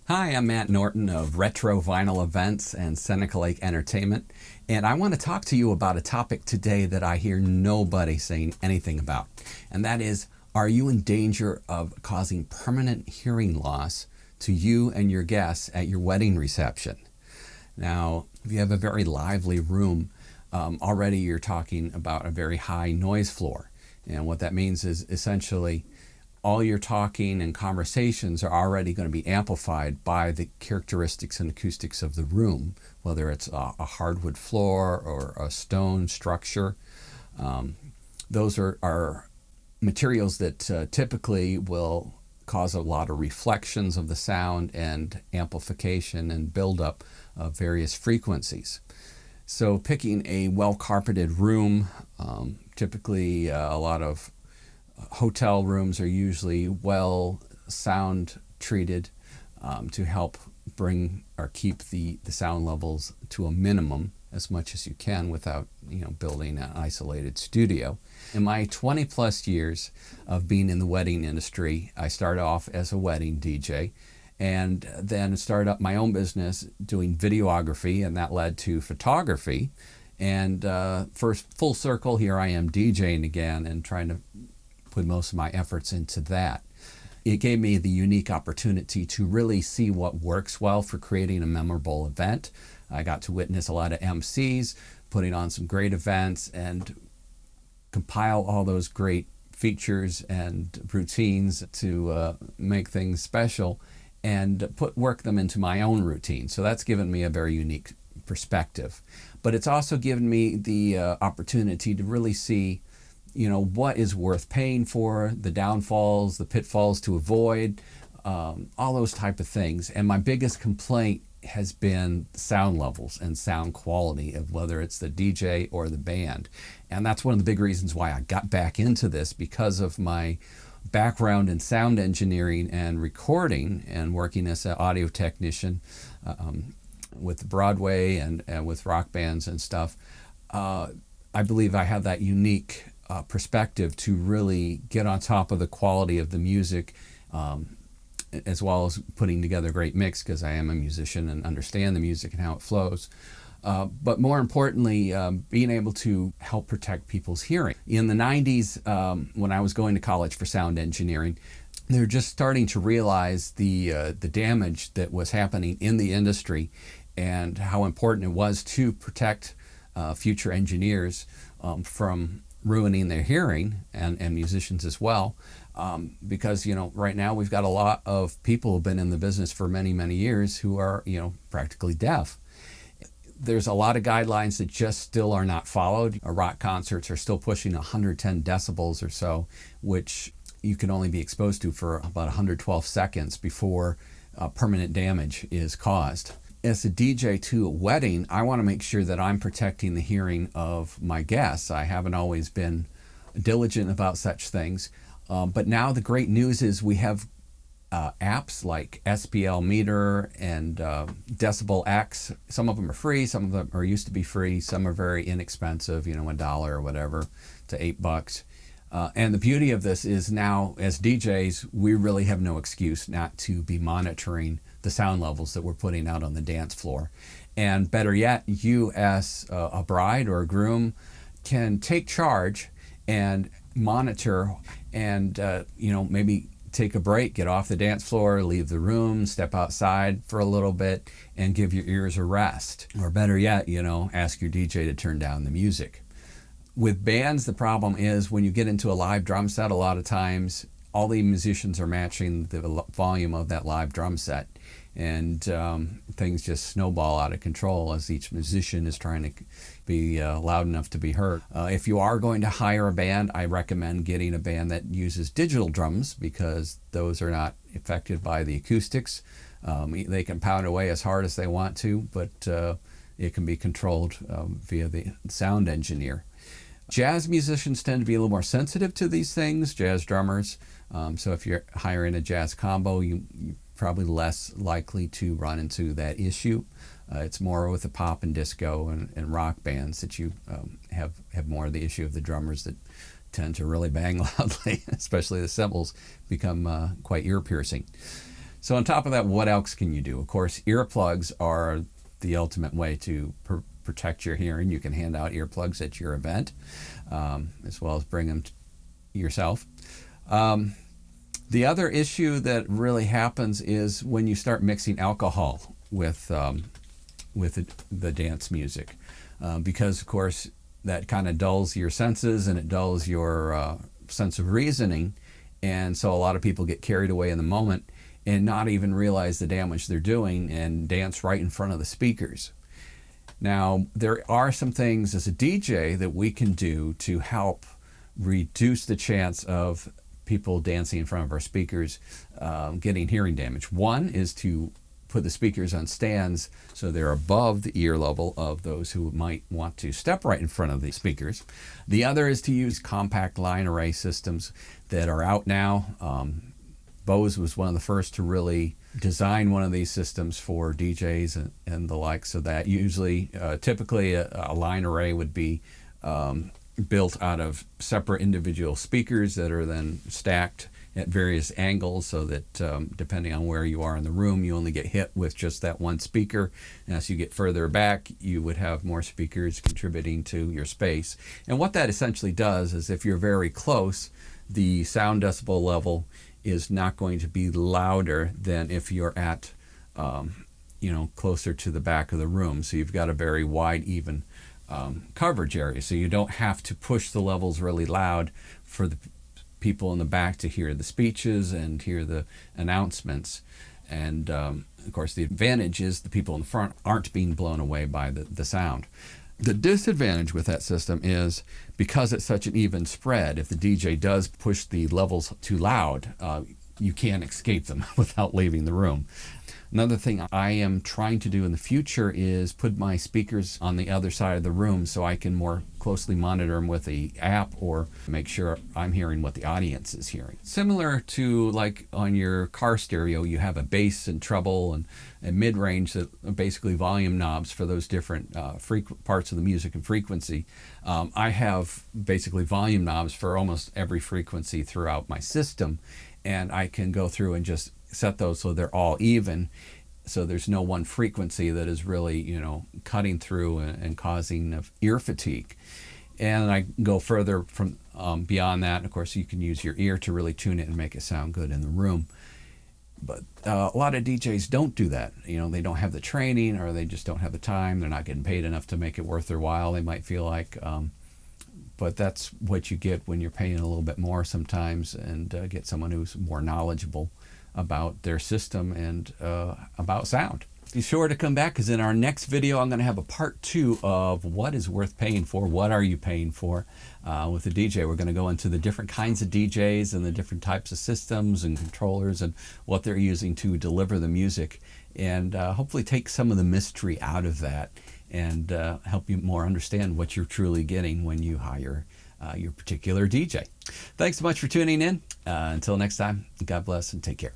Hi, I'm Matt Norton of Retro Vinyl Events and Seneca Lake Entertainment, and I want to talk to you about a topic today that I hear nobody saying anything about, and that is, are you in danger of causing permanent hearing loss to you and your guests at your wedding reception? Now, if you have a very lively room, already you're talking about a very high noise floor, and what that means is essentially all your talking and conversations are already going to be amplified by the characteristics and acoustics of the room, whether it's a hardwood floor or a stone structure. Those are materials that typically will cause a lot of reflections of the sound and amplification and buildup of various frequencies. So picking a well-carpeted room, typically a lot of hotel rooms are usually well sound treated to help bring or keep the sound levels to a minimum as much as you can without building an isolated studio. In my 20 plus years of being in the wedding industry, I started off as a wedding DJ and then started up my own business doing videography, and that led to photography. And first full circle, here I am DJing again and trying to put most of my efforts into that. It gave me the unique opportunity to really see what works well for creating a memorable event. I got to witness a lot of MCs putting on some great events and compile all those great features and routines to make things special and work them into my own routine. So that's given me a very unique perspective. But it's also given me the opportunity to really see what is worth paying for, the downfalls, the pitfalls to avoid, all those type of things. And my biggest complaint has been sound levels and sound quality of whether it's the DJ or the band. And that's one of the big reasons why I got back into this, because of my background in sound engineering and recording and working as an audio technician with Broadway and with rock bands and stuff. I believe I have that unique perspective to really get on top of the quality of the music, as well as putting together a great mix, because I am a musician and understand the music and how it flows. But more importantly, being able to help protect people's hearing. In the 90s, when I was going to college for sound engineering, they were just starting to realize the damage that was happening in the industry and how important it was to protect future engineers from ruining their hearing, and musicians as well, because right now we've got a lot of people who've been in the business for many, many years who are practically deaf. There's a lot of guidelines that just still are not followed. Rock concerts are still pushing 110 decibels or so, which you can only be exposed to for about 112 seconds before permanent damage is caused. As a DJ to a wedding, I want to make sure that I'm protecting the hearing of my guests. I haven't always been diligent about such things, but now the great news is we have apps like SPL Meter and Decibel X. Some of them are free, some of them used to be free, some are very inexpensive, $1 or whatever to $8. And the beauty of this is now, as DJs, we really have no excuse not to be monitoring the sound levels that we're putting out on the dance floor. And better yet, you as a bride or a groom can take charge and monitor and maybe take a break, get off the dance floor, leave the room, step outside for a little bit and give your ears a rest. Or better yet, ask your DJ to turn down the music. With bands, the problem is when you get into a live drum set, a lot of times all the musicians are matching the volume of that live drum set, and things just snowball out of control as each musician is trying to be loud enough to be heard. If you are going to hire a band, I recommend getting a band that uses digital drums, because those are not affected by the acoustics. They can pound away as hard as they want to, but it can be controlled via the sound engineer. Jazz musicians tend to be a little more sensitive to these things, jazz drummers. So if you're hiring a jazz combo, you're probably less likely to run into that issue. It's more with the pop and disco and rock bands that you have more of the issue of the drummers that tend to really bang loudly, especially the cymbals become quite ear-piercing. So on top of that, what else can you do? Of course, earplugs are the ultimate way to protect your hearing. You can hand out earplugs at your event, as well as bring them yourself. The other issue that really happens is when you start mixing alcohol with the dance music, because of course that kind of dulls your senses and it dulls your sense of reasoning, and so a lot of people get carried away in the moment and not even realize the damage they're doing and dance right in front of the speakers. Now, there are some things as a DJ that we can do to help reduce the chance of people dancing in front of our speakers getting hearing damage. One is to put the speakers on stands so they're above the ear level of those who might want to step right in front of the speakers. The other is to use compact line array systems that are out now. Bose was one of the first to really design one of these systems for DJs and the like, so that usually, typically a line array would be built out of separate individual speakers that are then stacked at various angles, so that depending on where you are in the room, you only get hit with just that one speaker. And as you get further back, you would have more speakers contributing to your space. And what that essentially does is, if you're very close, the sound decibel level is not going to be louder than if you're at closer to the back of the room. So you've got a very wide, even coverage area, so you don't have to push the levels really loud for the people in the back to hear the speeches and hear the announcements. And of course, the advantage is the people in the front aren't being blown away by the sound. The disadvantage with that system is, because it's such an even spread, if the DJ does push the levels too loud, you can't escape them without leaving the room. Another thing I am trying to do in the future is put my speakers on the other side of the room so I can more closely monitor them with the app, or make sure I'm hearing what the audience is hearing. Similar to like on your car stereo, you have a bass and treble and mid-range that are basically volume knobs for those different parts of the music and frequency. I have basically volume knobs for almost every frequency throughout my system, and I can go through and just set those so they're all even, so there's no one frequency that is really cutting through and causing ear fatigue. And I go further from beyond that. Of course, you can use your ear to really tune it and make it sound good in the room. But a lot of DJs don't do that. They don't have the training, or they just don't have the time. They're not getting paid enough to make it worth their while, they might feel like. But that's what you get when you're paying a little bit more sometimes, and get someone who's more knowledgeable about their system and about sound. Be sure to come back, because in our next video I'm going to have a part 2 of what is worth paying for. What are you paying for with a DJ? We're going to go into the different kinds of DJs and the different types of systems and controllers and what they're using to deliver the music, and hopefully take some of the mystery out of that, and help you more understand what you're truly getting when you hire your particular DJ. Thanks so much for tuning in. Until next time, God bless and take care.